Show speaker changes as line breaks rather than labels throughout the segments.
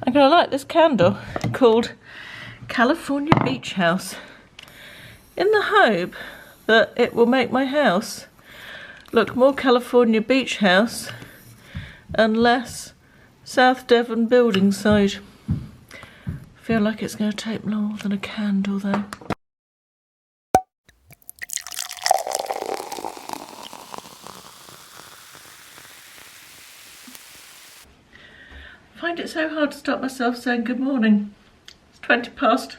I'm going to light this candle called California Beach House in the hope that it will make my house look more California Beach House and less South Devon building site. I feel like it's going to take more than a candle though. I find it so hard to stop myself saying good morning. It's 3:20.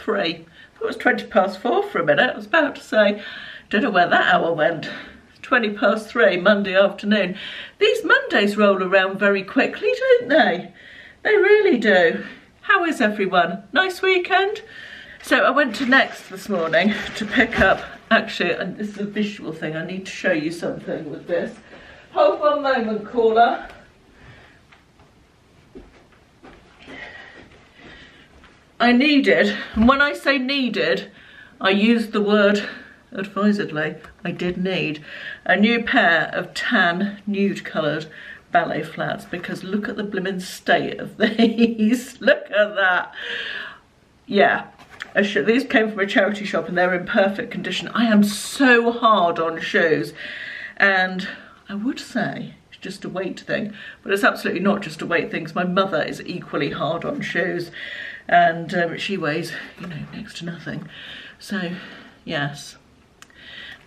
I thought it was 4:20 for a minute. I was about to say, don't know where that hour went. It's 3:20 Monday afternoon. These Mondays roll around very quickly, don't they? They really do. How is everyone? Nice weekend? So I went to Next this morning to pick up, actually, and this is a visual thing, I need to show you something with this. Hold one moment, Carla. I needed, and when I say needed, I use the word advisedly, I did need a new pair of tan nude coloured ballet flats, because look at the blimmin' state of these. Look at that. Yeah, these came from a charity shop and they're in perfect condition. I am so hard on shoes, and I would say it's just a weight thing, but it's absolutely not just a weight thing, because my mother is equally hard on shoes, and she weighs, you know, next to nothing. So yes,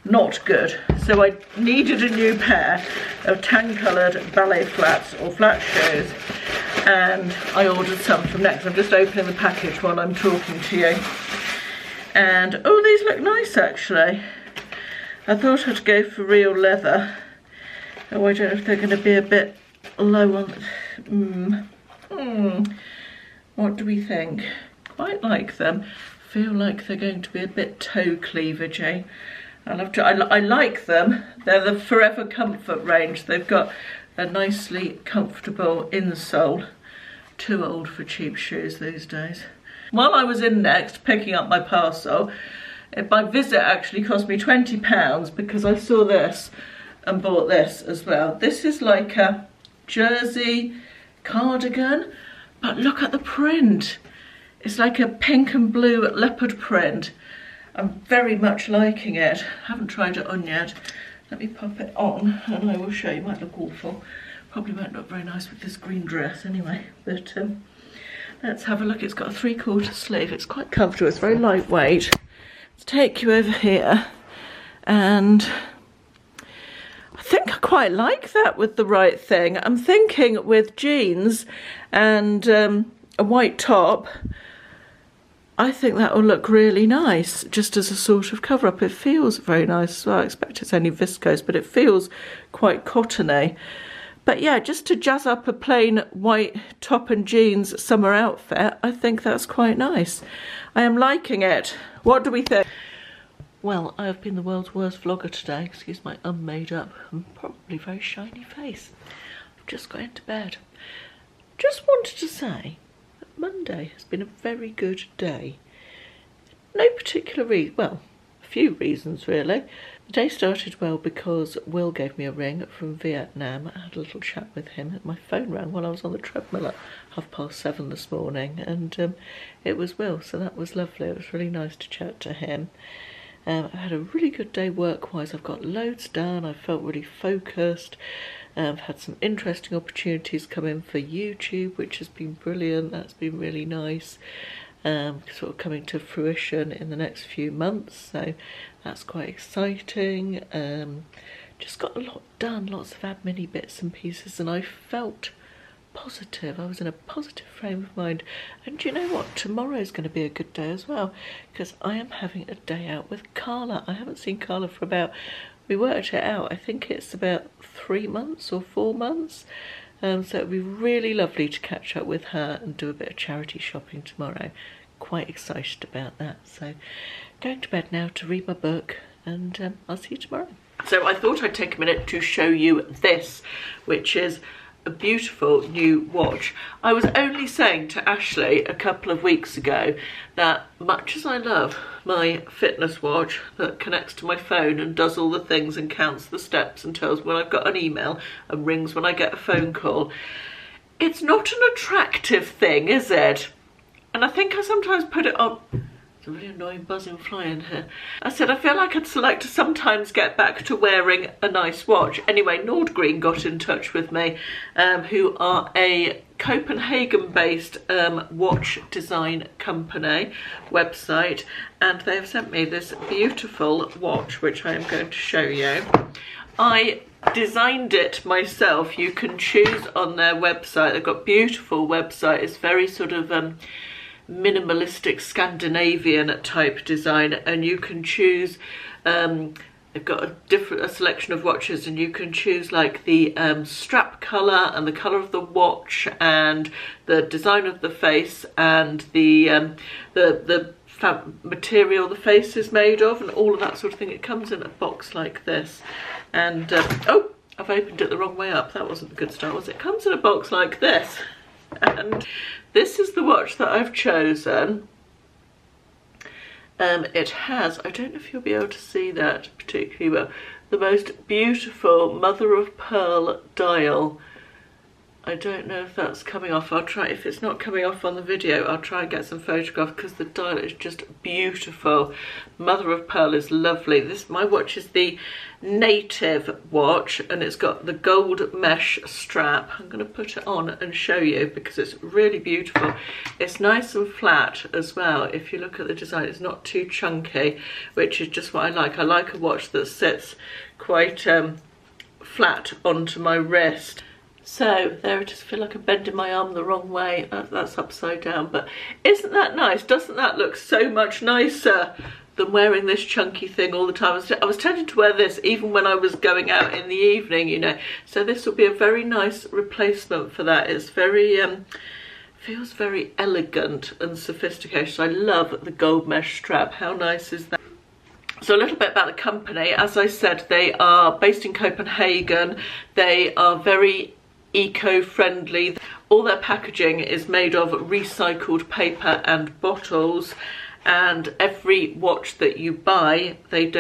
not good. So I needed a new pair of tan coloured ballet flats or flat shoes, and I ordered some from Next. I'm just opening the package while I'm talking to you, and oh, these look nice actually. I thought I'd go for real leather. Oh, I don't know if they're going to be a bit low on. What do we think? Quite like them. Feel like they're going to be a bit toe cleavagey. I like them. They're the Forever Comfort range. They've got a nicely comfortable insole. Too old for cheap shoes these days. While I was in Next picking up my parcel, my visit actually cost me £20 because I saw this and bought this as well. This is like a jersey cardigan, but look at the print. It's like a pink and blue leopard print. I'm very much liking it. I haven't tried it on yet. Let me pop it on and I will show you. It might look awful. Probably won't look very nice with this green dress anyway. But let's have a look. It's got a 3/4 sleeve. It's quite comfortable. It's very lightweight. Let's take you over here, and I think I quite like that with the right thing. I'm thinking with jeans and a white top, I think that will look really nice, just as a sort of cover-up. It feels very nice as well. I expect it's only viscose, but it feels quite cottony. But yeah, just to jazz up a plain white top and jeans summer outfit, I think that's quite nice. I am liking it. What do we think? Well, I have been the world's worst vlogger today. Excuse my unmade up and probably very shiny face. I've just got into bed. Just wanted to say that Monday has been a very good day. No particular reason, well, a few reasons really. The day started well because Will gave me a ring from Vietnam. I had a little chat with him. My phone rang while I was on the treadmill at 7:30 this morning, and it was Will, so that was lovely. It was really nice to chat to him. I've had a really good day work-wise. I've got loads done. I felt really focused. I've had some interesting opportunities come in for YouTube, which has been brilliant. That's been really nice. Sort of coming to fruition in the next few months, so that's quite exciting. Just got a lot done, lots of admin-y bits and pieces, and I felt positive. I was in a positive frame of mind. And do you know what? Tomorrow's going to be a good day as well, because I am having a day out with Carla. I haven't seen Carla for about, we worked it out, I think it's about 3 months or 4 months. So it'll be really lovely to catch up with her and do a bit of charity shopping tomorrow. Quite excited about that. So going to bed now to read my book, and I'll see you tomorrow. So I thought I'd take a minute to show you this, which is a beautiful new watch. I was only saying to Ashley a couple of weeks ago that much as I love my fitness watch that connects to my phone and does all the things and counts the steps and tells when I've got an email and rings when I get a phone call, it's not an attractive thing, is it? And I think I sometimes put it on. It's a really annoying buzzing fly in here. I said I feel like I'd like to sometimes get back to wearing a nice watch. Anyway, Nordgreen got in touch with me, who are a Copenhagen-based watch design company website, and they have sent me this beautiful watch, which I am going to show you. I designed it myself. You can choose on their website. They've got a beautiful website. It's very sort of minimalistic Scandinavian type design, and you can choose they've got a selection of watches, and you can choose like the strap colour and the colour of the watch and the design of the face and the material the face is made of and all of that sort of thing. It comes in a box like this, and oh, I've opened it the wrong way up. That wasn't a good start, was it? It comes in a box like this, and this is the watch that I've chosen. It has, I don't know if you'll be able to see that particularly well, the most beautiful mother of pearl dial. I don't know if that's coming off. I'll try, if it's not coming off on the video, I'll try and get some photographs, because the dial is just beautiful. Mother of pearl is lovely. My watch is the native watch, and it's got the gold mesh strap. I'm going to put it on and show you because it's really beautiful. It's nice and flat as well. If you look at the design, it's not too chunky, which is just what I like. I like a watch that sits quite flat onto my wrist. So there it is. I feel like I'm bending my arm the wrong way. That's upside down, but isn't that nice? Doesn't that look so much nicer than wearing this chunky thing all the time? I was tempted to wear this even when I was going out in the evening, you know. So this will be a very nice replacement for that. It's very feels very elegant and sophisticated. I love the gold mesh strap. How nice is that? So a little bit about the company. As I said, they are based in Copenhagen. They are very eco-friendly. All their packaging is made of recycled paper and bottles, and every watch that you buy, they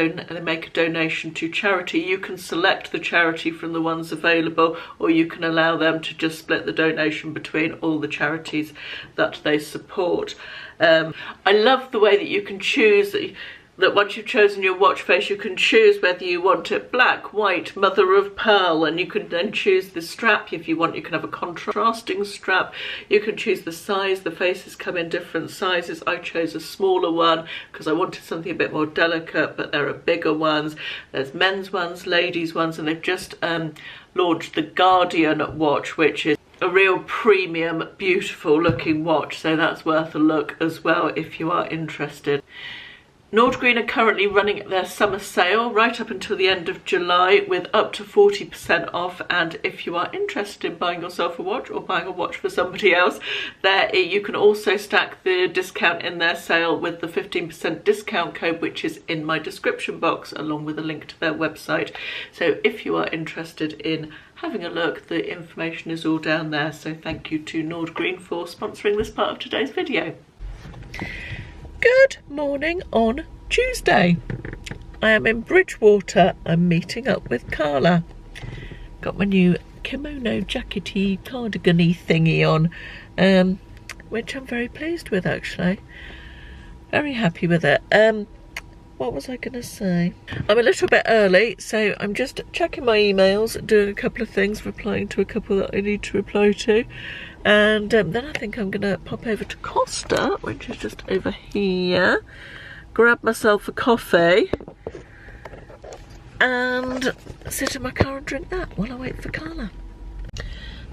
make a donation to charity. You can select the charity from the ones available, or you can allow them to just split the donation between all the charities that they support. I love the way that you can choose that once you've chosen your watch face, you can choose whether you want it black, white, mother of pearl, and you can then choose the strap if you want. You can have a contrasting strap. You can choose the size. The faces come in different sizes. I chose a smaller one because I wanted something a bit more delicate, but there are bigger ones. There's men's ones, ladies' ones, and they've just launched the Guardian watch, which is a real premium, beautiful looking watch, so that's worth a look as well if you are interested. Nordgreen are currently running their summer sale right up until the end of July with up to 40% off, and if you are interested in buying yourself a watch or buying a watch for somebody else, there you can also stack the discount in their sale with the 15% discount code, which is in my description box along with a link to their website. So if you are interested in having a look, the information is all down there. So thank you to Nordgreen for sponsoring this part of today's video. Good morning on Tuesday. I am in Bridgewater. I'm meeting up with Carla. Got my new kimono jackety cardigan-y thingy on, which I'm very pleased with actually. Very happy with it. What was I going to say? I'm a little bit early, so I'm just checking my emails, doing a couple of things, replying to a couple that I need to reply to. And then I think I'm going to pop over to Costa, which is just over here, grab myself a coffee and sit in my car and drink that while I wait for Carla.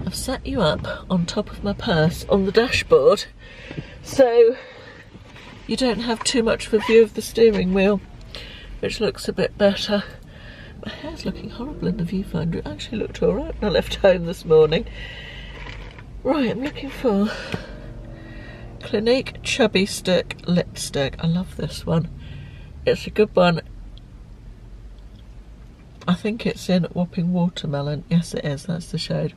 I've set you up on top of my purse on the dashboard so you don't have too much of a view of the steering wheel, which looks a bit better. My hair's looking horrible in the viewfinder. It actually looked alright when I left home this morning. Right, I'm looking for Clinique Chubby Stick Lipstick. I love this one. It's a good one. I think it's in Whopping Watermelon. Yes, it is. That's the shade.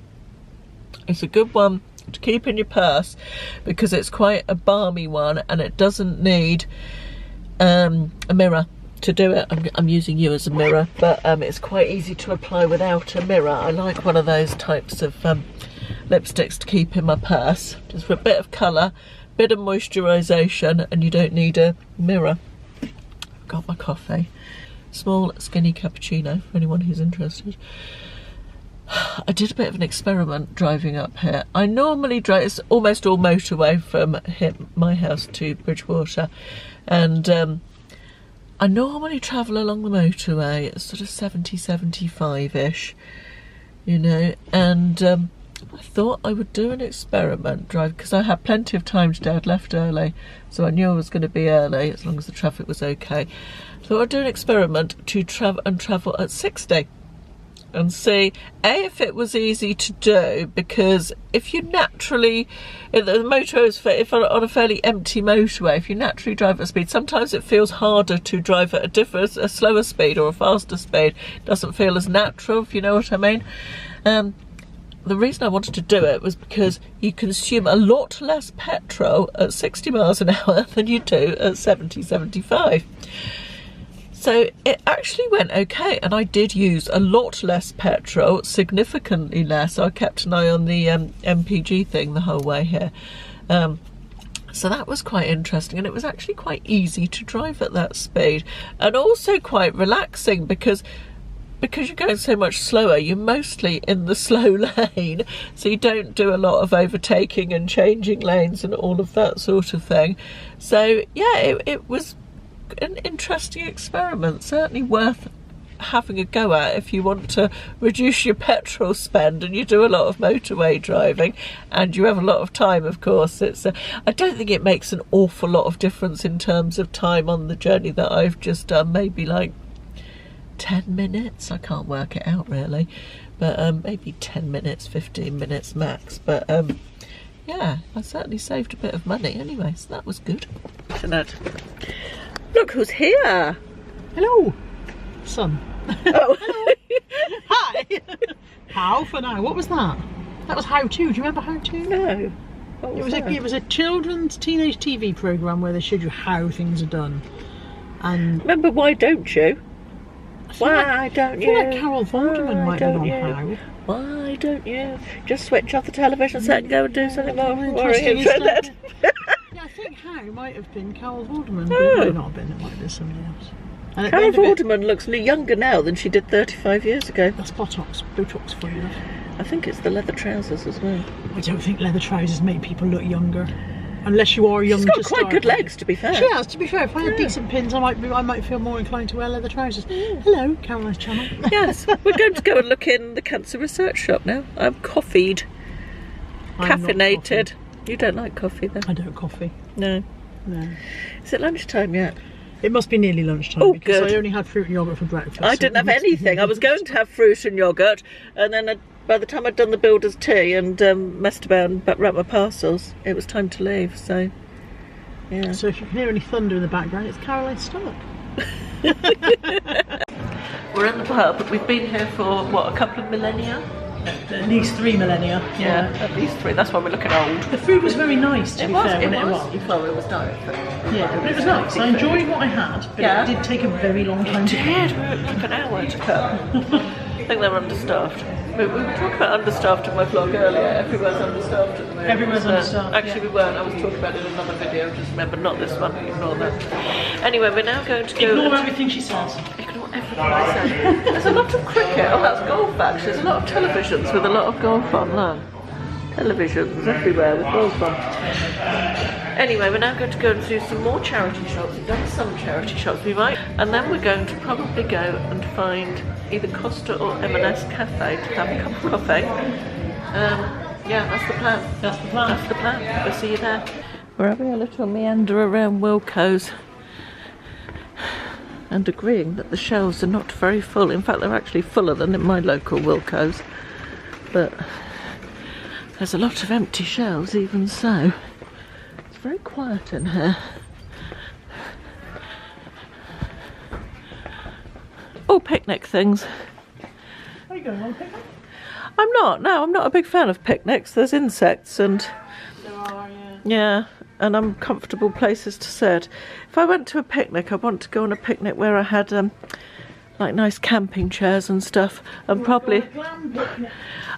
It's a good one to keep in your purse because it's quite a balmy one and it doesn't need a mirror to do it. I'm using you as a mirror, but it's quite easy to apply without a mirror. I like one of those types of lipsticks to keep in my purse, just for a bit of colour, bit of moisturisation, and you don't need a mirror. I've got my coffee. Small skinny cappuccino for anyone who's interested. I did a bit of an experiment driving up here. I normally drive, it's almost all motorway from my house to Bridgewater, and I normally travel along the motorway at sort of 70, 75-ish, you know, and I thought I would do an experiment drive, because I had plenty of time today. I'd left early, so I knew I was going to be early as long as the traffic was okay. So I'd do an experiment to travel at 60 and see if it was easy to do, because if you naturally, the motor is, if on a fairly empty motorway, if you naturally drive at speed, sometimes it feels harder to drive at a slower speed or a faster speed. It doesn't feel as natural, if you know what I mean. The reason I wanted to do it was because you consume a lot less petrol at 60 miles an hour than you do at 70, 75. So it actually went okay, and I did use a lot less petrol, significantly less. So I kept an eye on the MPG thing the whole way here. So that was quite interesting, and it was actually quite easy to drive at that speed, and also quite relaxing, because you're going so much slower, you're mostly in the slow lane, so you don't do a lot of overtaking and changing lanes and all of that sort of thing. So yeah, it was an interesting experiment, certainly worth having a go at if you want to reduce your petrol spend and you do a lot of motorway driving and you have a lot of time. Of course, it's I don't think it makes an awful lot of difference in terms of time on the journey that I've just done, maybe like 10 minutes, I can't work it out really, but maybe 10 minutes, 15 minutes max, but yeah, I certainly saved a bit of money anyway, so that was good. Look who's here.
Hello, son.
Oh.
Hello. Hi. How for now? What was that? That was How To. Do you remember How To?
No. What was that?
It was a children's teenage TV programme where they showed you how things are done. And
remember Why Don't You? Why don't you?
I feel like Carol Vorderman might have been on How.
Why don't you just switch off the television set and go and do something more
interesting?
Yeah,
I think How might have been Carol Vorderman, but it might not have been. It might have been somebody else. And
Carol Vorderman looks younger now than she did 35 years ago.
That's Botox for you.
I think it's the leather trousers as well.
I don't think leather trousers make people look younger. Unless you are young.
She's got quite good legs, to be fair.
She has, to be fair. If I had decent pins, I might feel more inclined to wear leather trousers. Hello, Caroline's channel.
Yes, we're going to go and look in the cancer research shop now. I'm coffeed. Caffeinated. You don't like coffee then?
I don't coffee.
No.
No.
Is it lunchtime yet?
It must be nearly lunchtime, because
good.
I only had fruit and yoghurt for breakfast.
I didn't have anything. I was going to have fruit and yoghurt, and then by the time I'd done the builder's tea and messed about and wrapped my parcels, it was time to leave, so yeah.
So if you can hear any thunder in the background, it's Caroline's stomach.
We're in the pub. We've been here for, what, a couple of millennia?
At least 3 millennia.
Yeah, at least 3. That's why we're looking old.
The food was very nice, to be fair, when it was.
Well, it was nice.
Yeah, but it was nice. I enjoyed what I had, but it did take a very long time to
cook. It took an hour to cook. I think they were understaffed. We were talking about understaffed in my vlog earlier. Everywhere's understaffed at the moment.
Everywhere's understaffed.
Actually, we weren't. I was talking about it in another video. Just remember, not this one. Ignore that. Anyway, we're now going to go.
Ignore everything she says.
Ignore everything I say. There's a lot of cricket. Oh, that's golf actually. There's a lot of televisions with a lot of golf on. Look. Televisions everywhere with golf on. Anyway, we're now going to go and do some more charity shops. We've done some charity shops, we might. And then we're going to probably go and find either Costa or M&S Cafe to have a cup of coffee. Yeah, that's the plan.
That's the plan.
That's the plan. We'll see you there. We're having a little meander around Wilko's and agreeing that the shelves are not very full. In fact, they're actually fuller than in my local Wilko's. But there's a lot of empty shelves even so. It's very quiet in here. All picnic things.
Are you going on a picnic?
I'm not, no, I'm not a big fan of picnics. There's insects and
There are,
yeah, and uncomfortable places to sit. If I went to a picnic, I want to go on a picnic where I had like nice camping chairs and stuff, and probably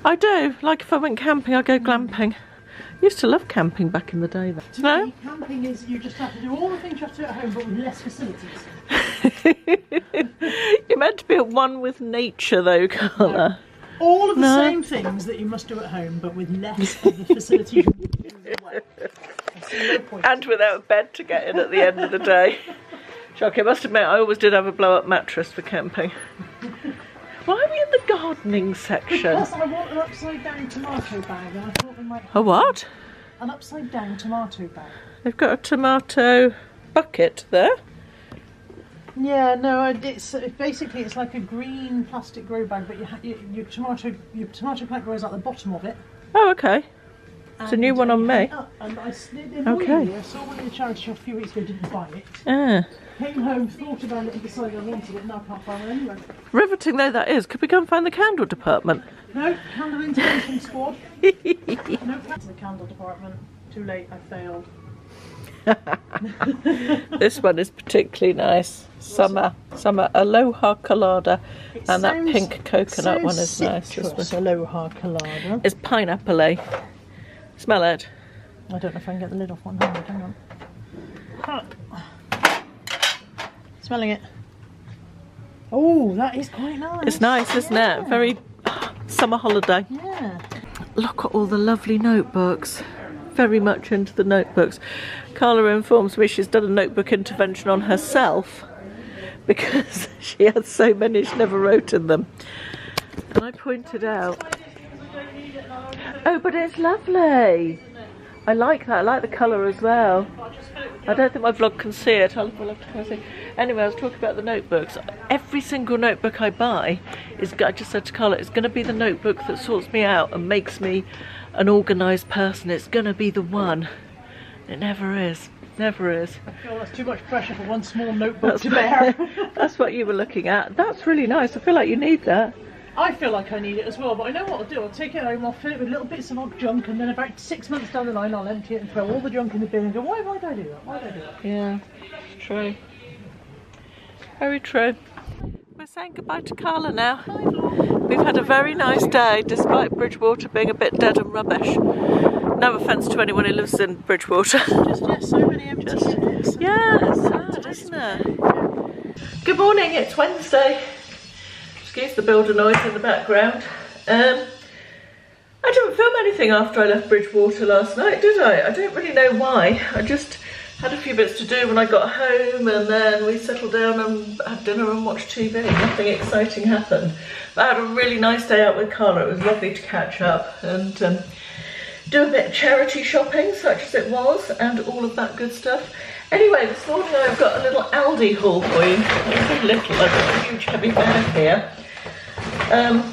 I do, like if I went camping I'd go glamping. Used to love camping back in the day though.
To me, camping is you just have to do all the things you have to do at home but with less facilities.
You're meant to be at one with nature though, Carla.
No. All of the same things that you must do at home but with less of the facilities you use as well. No point.
And without a bed to get in at the end of the day. Shock, I must admit I always did have a blow up mattress for camping. Why are we in the gardening section?
Because I want an upside down tomato bag, and I thought they might have
A what?
an upside down tomato bag.
They've got a tomato bucket there.
Yeah, no, it's basically it's like a green plastic grow bag, but your tomato plant grows at the bottom of it.
Oh, okay. It's a new one on me.
And I slid in
Okay.
I saw one in the charity shop a few weeks ago, didn't buy it.
Ah.
Came home, thought about it and decided I wanted it, now I can't find one anywhere.
Riveting though that is, could we go and find the candle department?
No, candle intervention squad. No, to the candle department. Too late, I failed.
This one is particularly nice. Summer Aloha Colada, and that pink coconut one is nice. This one.
Aloha Colada.
It's pineapple-y. Smell it.
I don't know if I can get the lid off one. Hang on. Smelling it. Oh, that is quite nice.
It's nice, isn't it? Very summer holiday.
Yeah.
Look at all the lovely notebooks. Very much into the notebooks. Carla informs me she's done a notebook intervention on herself because she had so many she never wrote in them. And I pointed out, oh, but it's lovely. I like that. I like the colour as well. I don't think my vlog can see it. I'll have to come see. Anyway, I was talking about the notebooks. Every single notebook I buy is, I just said to Carla, it's going to be the notebook that sorts me out and makes me an organised person. It's going to be the one. It never is. Never is.
I feel that's too much pressure for one small notebook to bear.
That's what you were looking at. That's really nice. I feel like you need that.
I feel like I need it as well, but I know what I'll do. I'll take it home, I'll fill it with little bits of odd junk, and then about 6 months down the line I'll empty it and throw all the junk in the bin and go, why did I do that? Why did I do that?
Yeah, true. Very true. We're saying goodbye to Carla now. We've had a very nice day, despite Bridgewater being a bit dead and rubbish. No offence to anyone who lives in Bridgewater.
Just so many empty units.
Yeah, it's sad, isn't it? Good morning, it's Wednesday. Excuse the builder noise in the background. I didn't film anything after I left Bridgewater last night, did I? I don't really know why. I just had a few bits to do when I got home, and then we settled down and had dinner and watched TV. Nothing exciting happened. But I had a really nice day out with Carla. It was lovely to catch up and do a bit of charity shopping, such as it was, and all of that good stuff. Anyway, this morning I've got a little Aldi haul for you. I say little, I've got a huge heavy bag here. I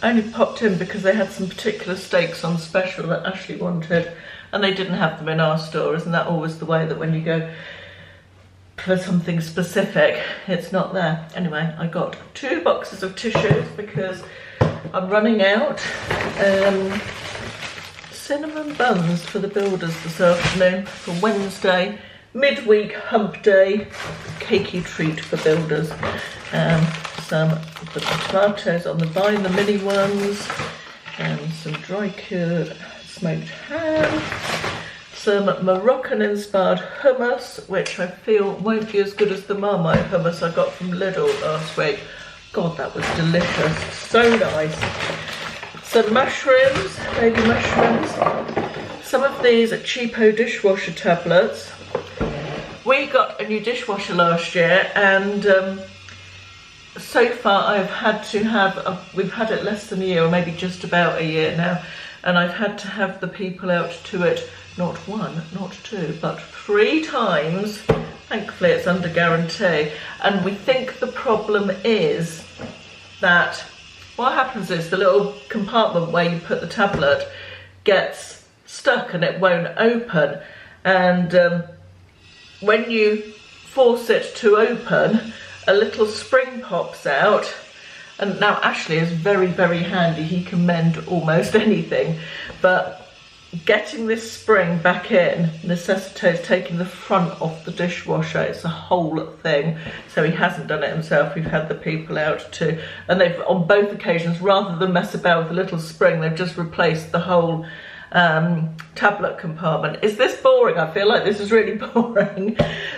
only popped in because they had some particular steaks on special that Ashley wanted, and they didn't have them in our store. Isn't that always the way that when you go for something specific, it's not there? Anyway, I got 2 boxes of tissues because I'm running out. Cinnamon buns for the builders this afternoon for Wednesday, midweek hump day, cakey treat for builders. Some of the tomatoes on the vine, the mini ones, and some dry cured smoked ham, some Moroccan inspired hummus, which I feel won't be as good as the Marmite hummus I got from Lidl last week. God, that was delicious, so nice. Some mushrooms, baby mushrooms, some of these cheapo dishwasher tablets. We got a new dishwasher last year, and so far I've had to have, we've had it less than a year, or maybe just about a year now, and I've had to have the people out to it not 1, not 2, but 3 times. Thankfully it's under guarantee, and we think the problem is that what happens is the little compartment where you put the tablet gets stuck and it won't open, and when you force it to open, a little spring pops out. And now Ashley is very, very handy. He can mend almost anything, but getting this spring back in necessitates taking the front off the dishwasher. It's a whole thing, so he hasn't done it himself. We've had the people out too, and they've, on both occasions, rather than mess about with the little spring, they've just replaced the whole tablet compartment. Is this boring? I feel like this is really boring.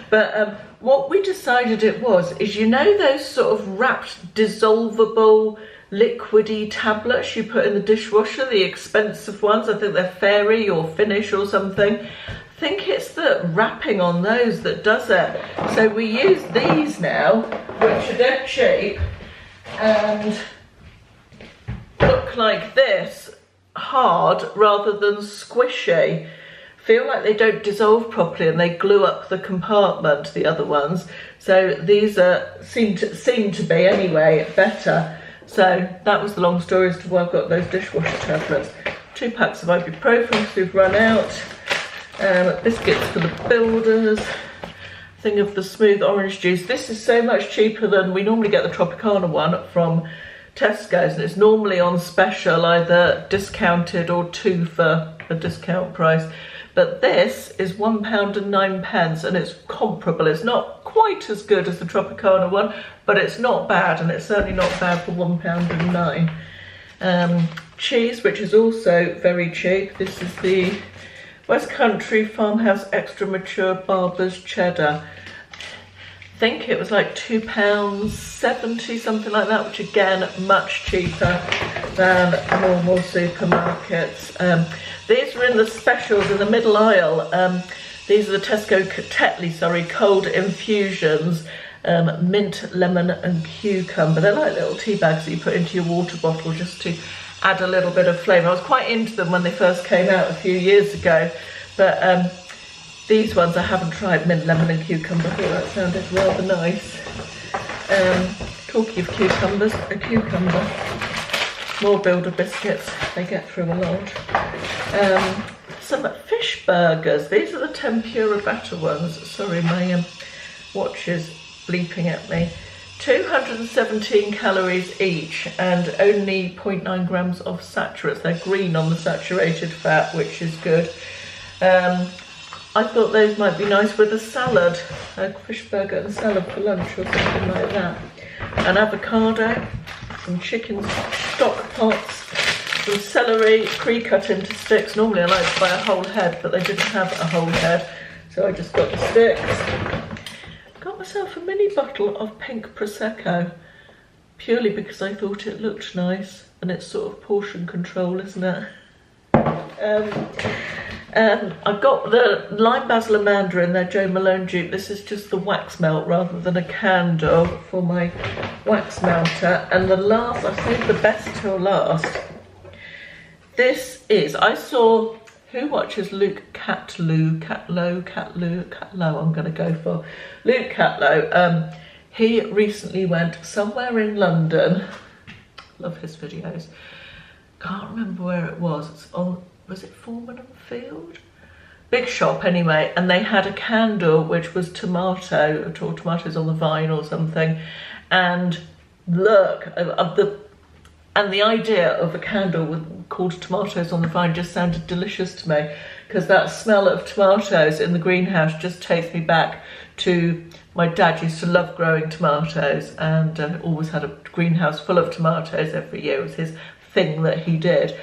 But what we decided it was is, you know those sort of wrapped dissolvable liquidy tablets you put in the dishwasher, the expensive ones? I think they're Fairy or Finish or something. I think it's the wrapping on those that does it. So we use these now, which are dead cheap and look like this, hard rather than squishy. Feel like they don't dissolve properly and they glue up the compartment, the other ones. So these are seem to be anyway better. So that was the long story as to why I've got those dishwasher tablets. 2 packs of ibuprofen because we've run out. Biscuits for the builders. Thing of the smooth orange juice. This is so much cheaper than we normally get the Tropicana one from Tesco's, and it's normally on special, either discounted or 2 for a discount price. But this is £1.09 and it's comparable. It's not quite as good as the Tropicana one, but it's not bad, and it's certainly not bad for £1.09. Cheese, which is also very cheap. This is the West Country Farmhouse Extra Mature Barber's Cheddar. I think it was like £2.70, something like that, which again, much cheaper than normal supermarkets. These were in the specials in the middle aisle. These are the Tesco Tetley, cold infusions, mint, lemon and cucumber. They're like little tea bags that you put into your water bottle just to add a little bit of flavour. I was quite into them when they first came out a few years ago, but these ones I haven't tried, mint, lemon and cucumber. I thought that sounded rather nice. Talking of cucumbers, a cucumber. More Builder biscuits, they get through a lot. Some fish burgers. These are the tempura batter ones. Sorry, my watch is bleeping at me. 217 calories each and only 0.9 grams of saturates. They're green on the saturated fat, which is good. I thought those might be nice with a salad, a fish burger and salad for lunch or something like that. An avocado, some chicken stock pots, some celery pre-cut into sticks. Normally I like to buy a whole head, but they didn't have a whole head, so I just got the sticks. Got myself a mini bottle of pink Prosecco, purely because I thought it looked nice, and it's sort of portion control, isn't it? I've got the lime basil and mandarin, they're Jo Malone dupe. This is just the wax melt rather than a candle for my wax melter. And the last, I saved the best till last. This is, I saw, who watches Luke Catlow, I'm going to go for Luke Catlow. He recently went somewhere in London, love his videos, can't remember where it was, it's on, was it Foreman and Field? Big shop anyway, and they had a candle which was tomato, or tomatoes on the vine or something, and look, and the idea of a candle called tomatoes on the vine just sounded delicious to me, because that smell of tomatoes in the greenhouse just takes me back to my dad used to love growing tomatoes, and always had a greenhouse full of tomatoes every year. It was his thing that he did.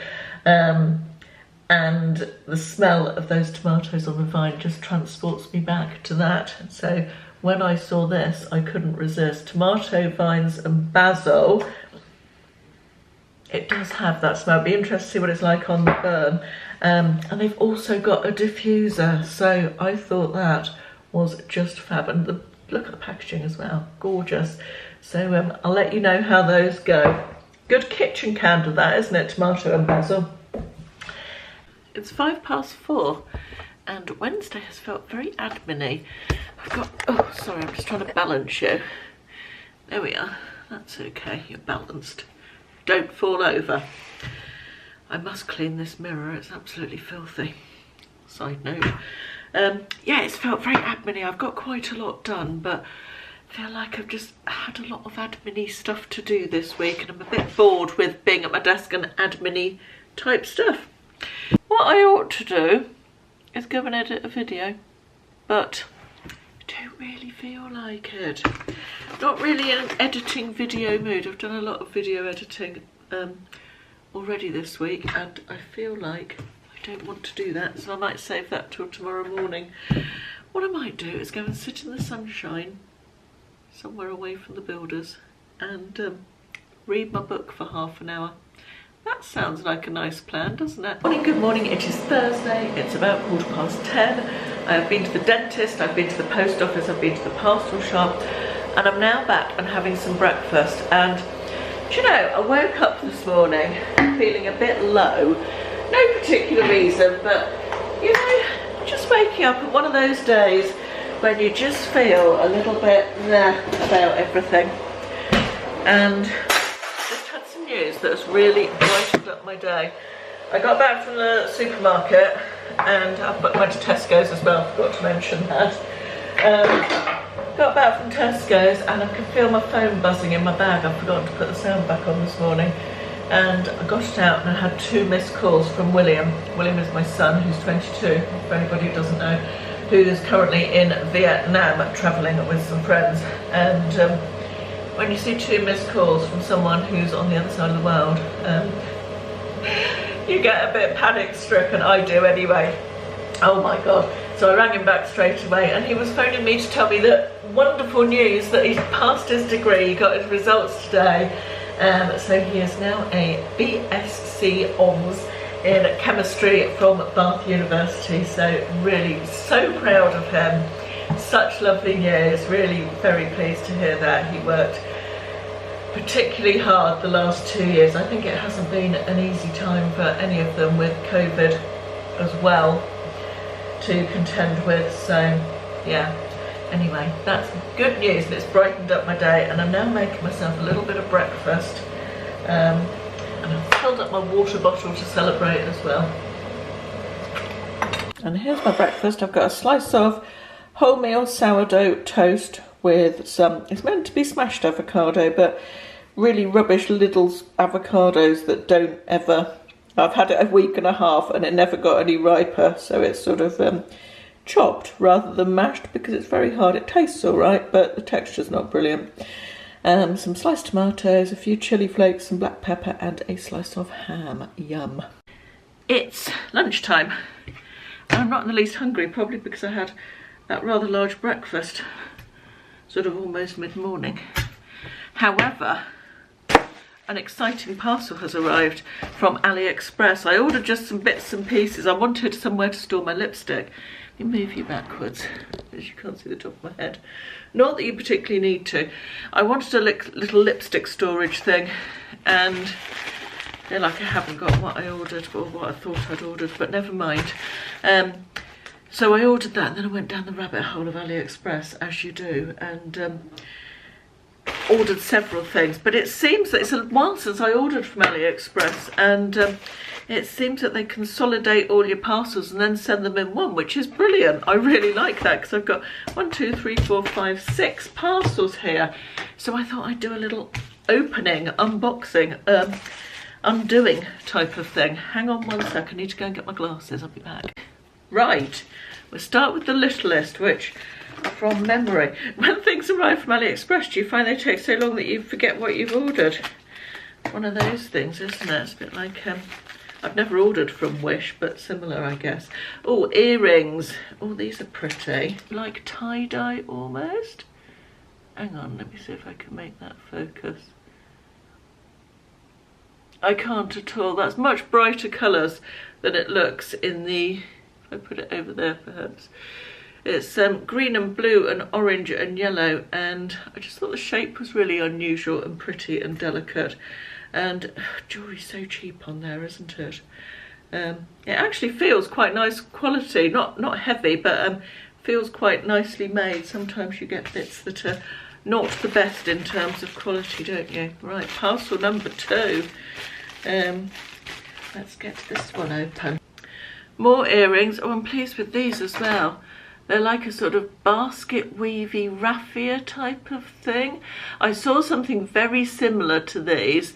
And the smell of those tomatoes on the vine just transports me back to that. So when I saw this, I couldn't resist. Tomato vines and basil. It does have that smell. It'd be interesting to see what it's like on the burn. And they've also got a diffuser. So I thought that was just fab. And look at the packaging as well. Gorgeous. So I'll let you know how those go. Good kitchen candle that, isn't it? Tomato and basil. It's 4:05 and Wednesday has felt very admin-y. I've got, oh sorry, I'm just trying to balance you. There we are, that's okay, you're balanced. Don't fall over. I must clean this mirror, it's absolutely filthy. Side note. Yeah, it's felt very admin-y. I've got quite a lot done, but I feel like I've just had a lot of admin-y stuff to do this week, and I'm a bit bored with being at my desk and admin-y type stuff. What I ought to do is go and edit a video, but I don't really feel like it. Not really in an editing video mood. I've done a lot of video editing already this week, and I feel like I don't want to do that, so I might save that till tomorrow morning. What I might do is go and sit in the sunshine somewhere away from the builders and read my book for half an hour. That sounds like a nice plan, doesn't it? Good morning, it is Thursday, it's about 10:15. I have been to the dentist, I've been to the post office, I've been to the parcel shop, and I'm now back and having some breakfast. And do you know, I woke up this morning feeling a bit low. No particular reason, but you know, just waking up on one of those days when you just feel a little bit about everything. And just had some news that has really brightened up my day. I got back from the supermarket and I went to Tesco's as well, forgot to mention that. Got back from Tesco's and I could feel my phone buzzing in my bag. I've forgotten to put the sound back on this morning. And I got it out and I had 2 missed calls from William. William is my son, who's 22, for anybody who doesn't know, who is currently in Vietnam travelling with some friends. And when you see 2 missed calls from someone who's on the other side of the world, you get a bit panic stricken. I do anyway. Oh my God. So I rang him back straight away and he was phoning me to tell me that wonderful news that he's passed his degree, he got his results today. So he is now a BSc Honours in chemistry from Bath University. So really so proud of him. Such lovely news, really very pleased to hear that. He worked particularly hard the last 2 years. I think it hasn't been an easy time for any of them with COVID as well to contend with, so yeah. Anyway, that's good news and it's brightened up my day, and I'm now making myself a little bit of breakfast and I've filled up my water bottle to celebrate as well. And here's my breakfast. I've got a slice of wholemeal sourdough toast with some, it's meant to be smashed avocado, but really rubbish Lidl's avocados that don't ever, I've had it a week and a half and it never got any riper, so it's sort of chopped rather than mashed because it's very hard. It tastes all right, but the texture's not brilliant. Some sliced tomatoes, a few chilli flakes, some black pepper, and a slice of ham. Yum. It's lunchtime. I'm not in the least hungry, probably because I had that rather large breakfast, sort of almost mid-morning. However, an exciting parcel has arrived from AliExpress. I ordered just some bits and pieces. I wanted somewhere to store my lipstick. Let me move you backwards, as you can't see the top of my head. Not that you particularly need to. I wanted a little lipstick storage thing, and I feel like I haven't got what I ordered, or what I thought I'd ordered, but never mind. So I ordered that, and then I went down the rabbit hole of AliExpress, as you do, and ordered several things. But it seems that it's a while since I ordered from AliExpress, and it seems that they consolidate all your parcels and then send them in one, which is brilliant. I really like that because I've got 1, 2, 3, 4, 5, 6 parcels here. So I thought I'd do a little opening, unboxing, undoing type of thing. Hang on one sec, I need to go and get my glasses, I'll be back. Right, we'll start with the littlest, which from memory. When things arrive from AliExpress, do you find they take so long that you forget what you've ordered? One of those things, isn't it? It's a bit like, I've never ordered from Wish, but similar, I guess. Oh, earrings. Oh, these are pretty. Like tie-dye almost. Hang on, let me see if I can make that focus. I can't at all. That's much brighter colours than it looks in the, if I put it over there perhaps. It's green and blue and orange and yellow, and I just thought the shape was really unusual and pretty and delicate. And jewelry's so cheap on there, isn't it? It actually feels quite nice quality, not heavy, but feels quite nicely made. Sometimes you get bits that are not the best in terms of quality, don't you? Right, parcel number 2. Let's get this one open. More earrings. Oh, I'm pleased with these as well. They're like a sort of basket weavy raffia type of thing. I saw something very similar to these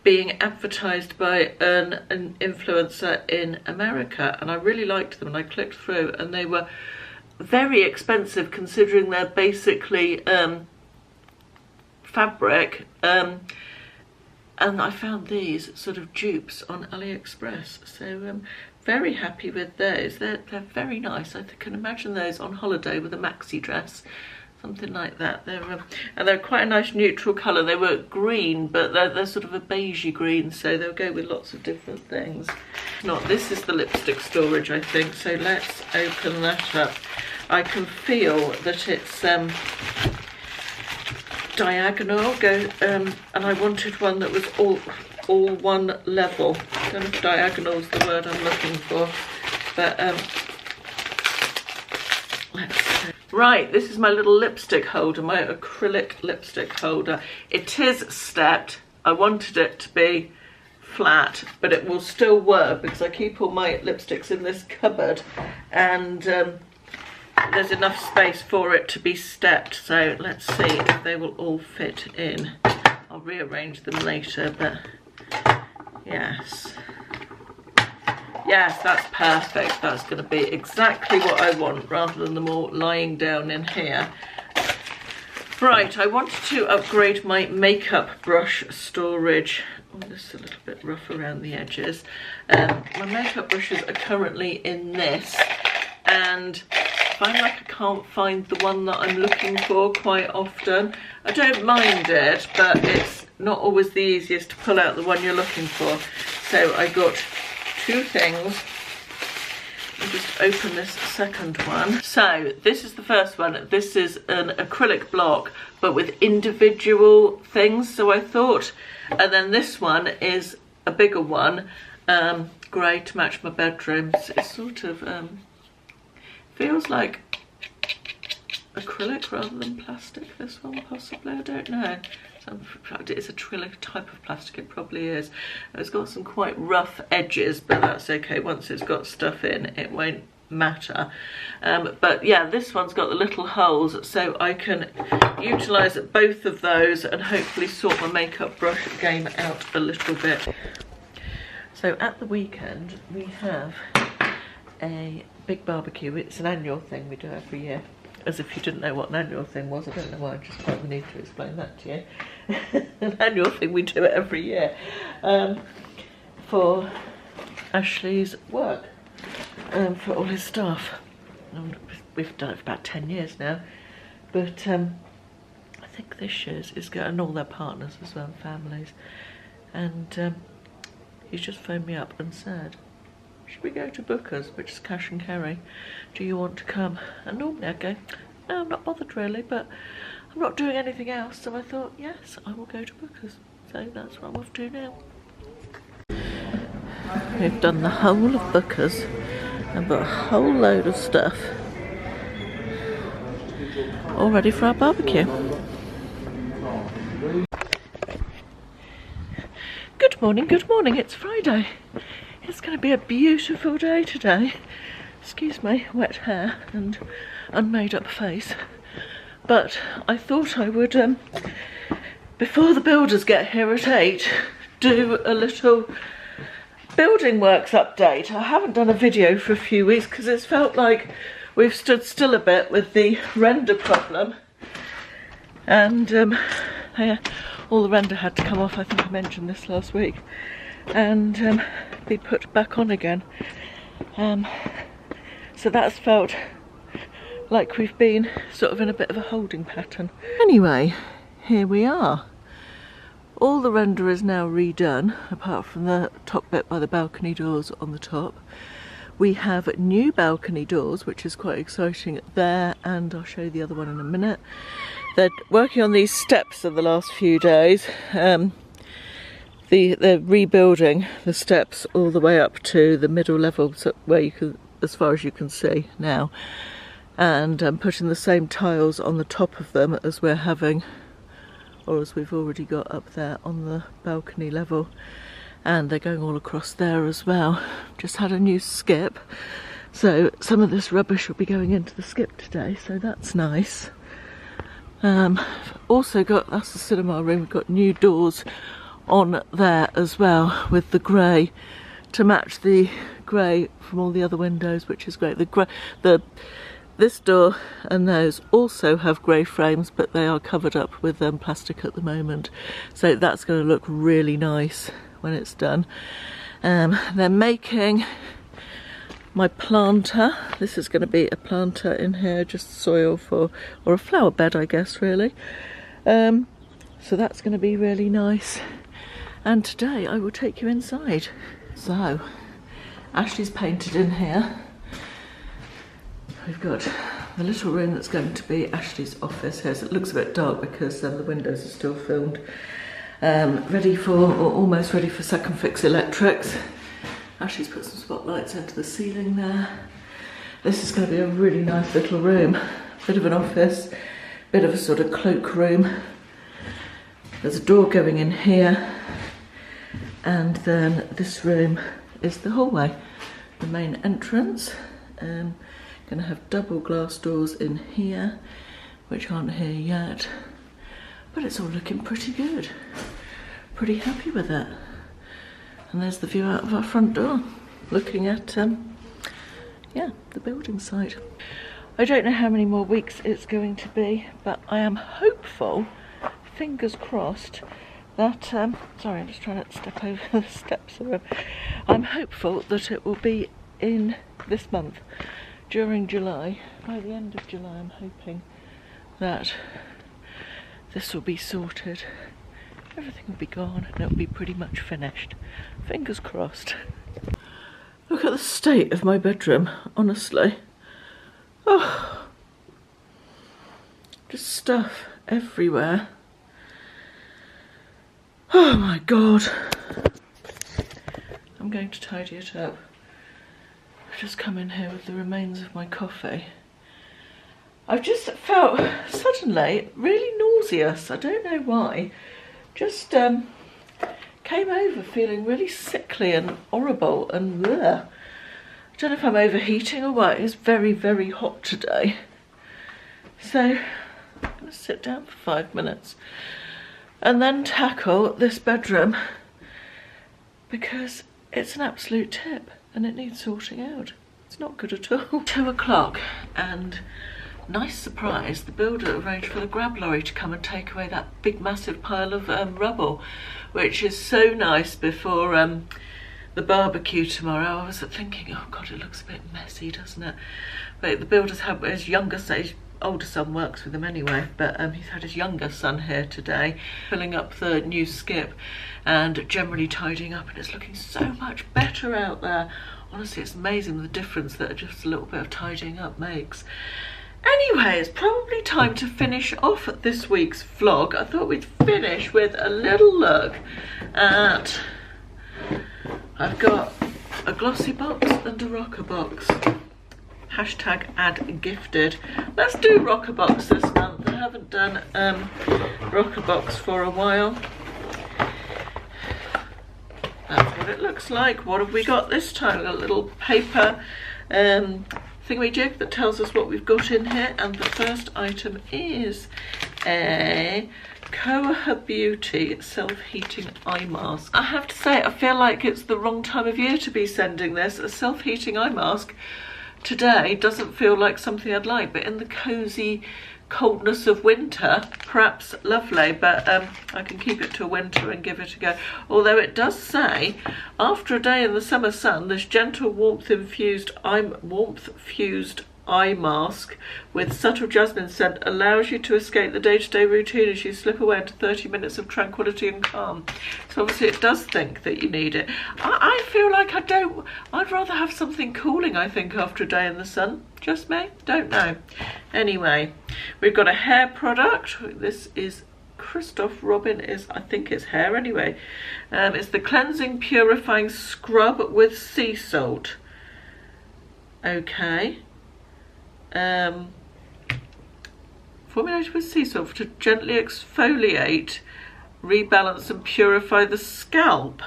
being advertised by an influencer in America, and I really liked them, and I clicked through, and they were very expensive considering they're basically fabric, and I found these sort of dupes on AliExpress, so very happy with those. They're very nice. I can imagine those on holiday with a maxi dress, something like that. They're quite a nice neutral colour. They were green, but they're sort of a beigey green, so they'll go with lots of different things. This is the lipstick storage, I think, so let's open that up. I can feel that it's diagonal, and I wanted one that was all one level. I don't know if diagonal is the word I'm looking for, but let's see. Right, this is my little lipstick holder, my acrylic lipstick holder. It is stepped. I wanted it to be flat, but it will still work because I keep all my lipsticks in this cupboard, and there's enough space for it to be stepped. So let's see if they will all fit in. I'll rearrange them later, but yes, that's perfect. That's going to be exactly what I want, rather than them all lying down in here. Right, I wanted to upgrade my makeup brush storage. Oh, this is a little bit rough around the edges. My makeup brushes are currently in this, and I find like I can't find the one that I'm looking for quite often. I don't mind it, but it's not always the easiest to pull out the one you're looking for. So I got two things. I'll just open this second one. So this is the first one. This is an acrylic block, but with individual things, so I thought. And then this one is a bigger one, grey, to match my bedroom. So it's sort of feels like acrylic rather than plastic, this one possibly, I don't know. It's a acrylic type of plastic, it probably is. It's got some quite rough edges, but that's okay. Once it's got stuff in, it won't matter. But yeah, this one's got the little holes, so I can utilise both of those and hopefully sort my makeup brush game out a little bit. So at the weekend, we have a big barbecue. It's an annual thing we do every year. As if you didn't know what an annual thing was. I don't know why I just felt the need to explain that to you. An annual thing, we do it every year for Ashley's work, for all his staff. We've done it for about 10 years now, but I think this year's is good, and all their partners as well, families. And he's just phoned me up and said, should we go to Booker's, which is cash and carry? Do you want to come? And normally I go, no, I'm not bothered really, but I'm not doing anything else. So I thought, yes, I will go to Booker's. So that's what I'm off to now. We've done the whole of Booker's and got a whole load of stuff all ready for our barbecue. Good morning, it's Friday. It's going to be a beautiful day today. Excuse me, wet hair and unmade up face. But I thought I would, before the builders get here at 8, do a little building works update. I haven't done a video for a few weeks because it's felt like we've stood still a bit with the render problem. And all the render had to come off. I think I mentioned this last week. And be put back on again. So that's felt like we've been sort of in a bit of a holding pattern. Anyway, here we are. All the render is now redone, apart from the top bit by the balcony doors on the top. We have new balcony doors, which is quite exciting there, and I'll show you the other one in a minute. They're working on these steps in the last few days. They're rebuilding the steps all the way up to the middle level, so where you can, as far as you can see now, and putting the same tiles on the top of them as we're having, or as we've already got up there on the balcony level, and they're going all across there as well. Just had a new skip, so some of this rubbish will be going into the skip today, so that's nice. Also got, that's the cinema room, we've got new doors on there as well with the grey to match the grey from all the other windows, which is great. This door and those also have grey frames, but they are covered up with plastic at the moment, so that's going to look really nice when it's done. They're making my planter. This is going to be a planter in here, just soil for, or a flower bed I guess really. So that's going to be really nice, and today I will take you inside. So Ashley's painted in here. We've got the little room that's going to be Ashley's office here, so it looks a bit dark because the windows are still filmed. Ready for, or almost ready for second fix electrics. Ashley's put some spotlights into the ceiling there. This is going to be a really nice little room. Bit of an office, bit of a sort of cloak room. There's a door going in here, and then this room is the hallway, the main entrance. Going to have double glass doors in here, which aren't here yet, but it's all looking pretty good. Pretty happy with it. And there's the view out of our front door, looking at yeah, the building site. I don't know how many more weeks it's going to be, but I am hopeful, fingers crossed, that sorry, I'm just trying to step over the steps of the room. I'm hopeful that it will be in this month, during July. By the end of July I'm hoping that this will be sorted. Everything will be gone and it'll be pretty much finished. Fingers crossed. Look at the state of my bedroom, honestly. Oh, just stuff everywhere. Oh my god. I'm going to tidy it up. I've just come in here with the remains of my coffee. I've just felt suddenly really nauseous. I don't know why. Just came over feeling really sickly and horrible and bleh. I don't know if I'm overheating or what. It's very, very hot today. So I'm going to sit down for 5 minutes and then tackle this bedroom, because it's an absolute tip and it needs sorting out. It's not good at all. 2 o'clock, and nice surprise, the builder arranged for the grab lorry to come and take away that big massive pile of rubble, which is so nice before the barbecue tomorrow. I was thinking, oh god, it looks a bit messy, doesn't it? But the builder's had his his older son works with him anyway, but he's had his younger son here today, filling up the new skip and generally tidying up, and it's looking so much better out there. Honestly, it's amazing the difference that just a little bit of tidying up makes. Anyway, it's probably time to finish off this week's vlog. I thought we'd finish with a little look at, I've got a glossy box and a rocker box. Hashtag add gifted. Let's do rocker box this month. I haven't done rocker box for a while. That's what it looks like. What have we got this time? We've got a little paper thingamajig that tells us what we've got in here, and the first item is a Koha Beauty self-heating eye mask. I have to say, I feel like it's the wrong time of year to be sending this. A self-heating eye mask today doesn't feel like something I'd like, but in the cozy coldness of winter, perhaps lovely, but I can keep it till winter and give it a go. Although it does say, after a day in the summer sun, this gentle warmth-fused eye mask with subtle jasmine scent allows you to escape the day-to-day routine as you slip away into 30 minutes of tranquility and calm. So obviously it does think that you need it. I feel like I'd rather have something cooling, I think, after a day in the sun. Just me? Don't know. Anyway, we've got a hair product. This is Christoph Robin, I think it's hair anyway. It's the Cleansing Purifying Scrub with Sea Salt. Okay. Formulated with sea salt to gently exfoliate, rebalance and purify the scalp.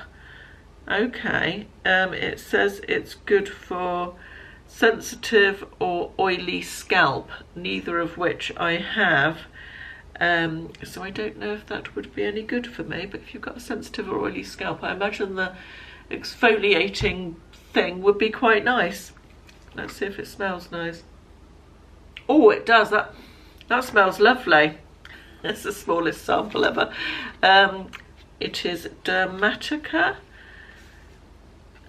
Okay, it says it's good for sensitive or oily scalp, neither of which I have. So I don't know if that would be any good for me, but if you've got a sensitive or oily scalp, I imagine the exfoliating thing would be quite nice. Let's see if it smells nice. Oh, it does. That smells lovely. It's the smallest sample ever. It is Dermatica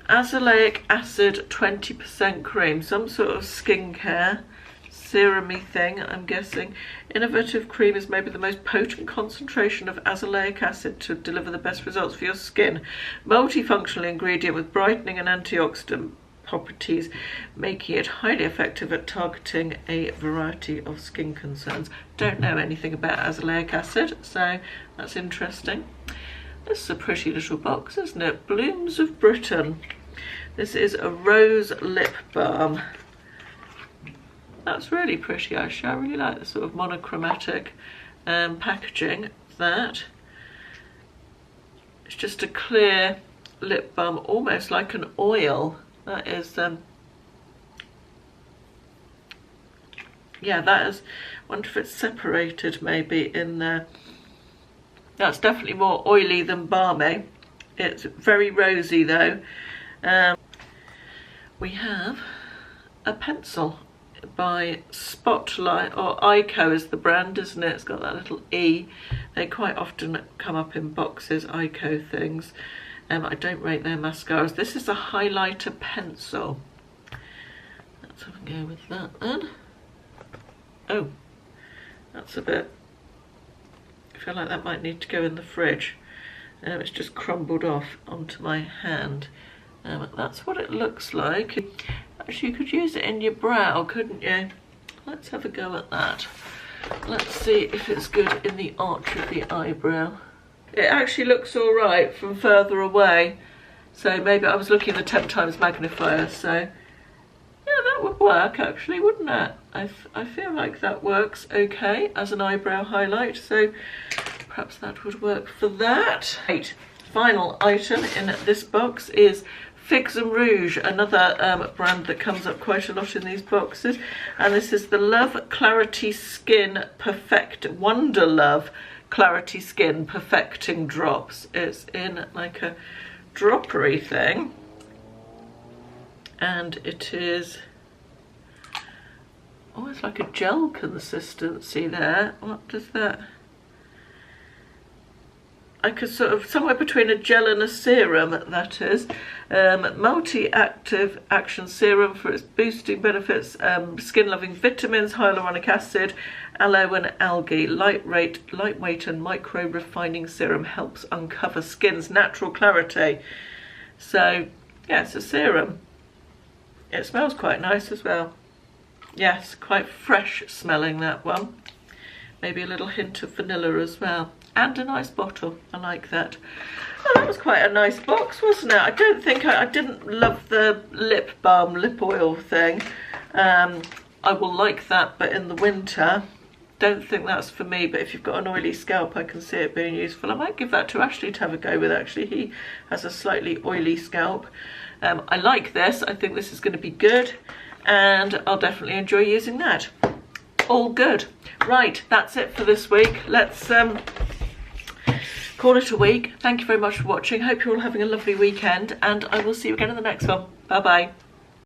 Azolic Acid 20% cream, some sort of skincare serum-y thing, I'm guessing. Innovative cream is maybe the most potent concentration of azelaic acid to deliver the best results for your skin. Multifunctional ingredient with brightening and antioxidant properties, making it highly effective at targeting a variety of skin concerns. Don't know anything about azelaic acid, so that's interesting. This is a pretty little box, isn't it? Blooms of Britain. This is a rose lip balm. That's really pretty, actually. I really like the sort of monochromatic packaging of that. It's just a clear lip balm, almost like an oil. That is, yeah, that is, I wonder if it's separated maybe in there. That's definitely more oily than balmy. It's very rosy though. We have a pencil by Spotlight, or Ico is the brand, isn't it? It's got that little E. They quite often come up in boxes, Ico things. I don't rate their mascaras. This is a highlighter pencil. Let's have a go with that then. Oh, that's a bit, I feel like that might need to go in the fridge. It's just crumbled off onto my hand. That's what it looks like. Actually, you could use it in your brow, couldn't you? Let's have a go at that. Let's see if it's good in the arch of the eyebrow. It actually looks all right from further away. So maybe I was looking at the 10 times magnifier, so yeah, that would work actually, wouldn't it? I feel like that works okay as an eyebrow highlight, so perhaps that would work for that. Right, final item in this box is Figs and Rouge, another brand that comes up quite a lot in these boxes, and this is the Love Clarity Skin Wonder Love Clarity Skin Perfecting Drops. It's in like a droppery thing, and it is almost like a gel consistency there. What does that? Like a sort of somewhere between a gel and a serum, that is. Multi-active action serum for its boosting benefits, skin loving vitamins, hyaluronic acid, aloe and algae. Lightweight and micro refining serum helps uncover skin's natural clarity. So yeah, it's a serum. It smells quite nice as well. Yes, quite fresh smelling, that one. Maybe a little hint of vanilla as well. And a nice bottle, I like that. Oh, that was quite a nice box, wasn't it? I don't think, I didn't love the lip balm, lip oil thing. I will like that, but in the winter, don't think that's for me. But if you've got an oily scalp, I can see it being useful. I might give that to Ashley to have a go with, actually. He has a slightly oily scalp. I like this, I think this is gonna be good, and I'll definitely enjoy using that. All good. Right, that's it for this week. Let's call it a week. Thank you very much for watching. Hope you're all having a lovely weekend, and I will see you again in the next one. Bye bye.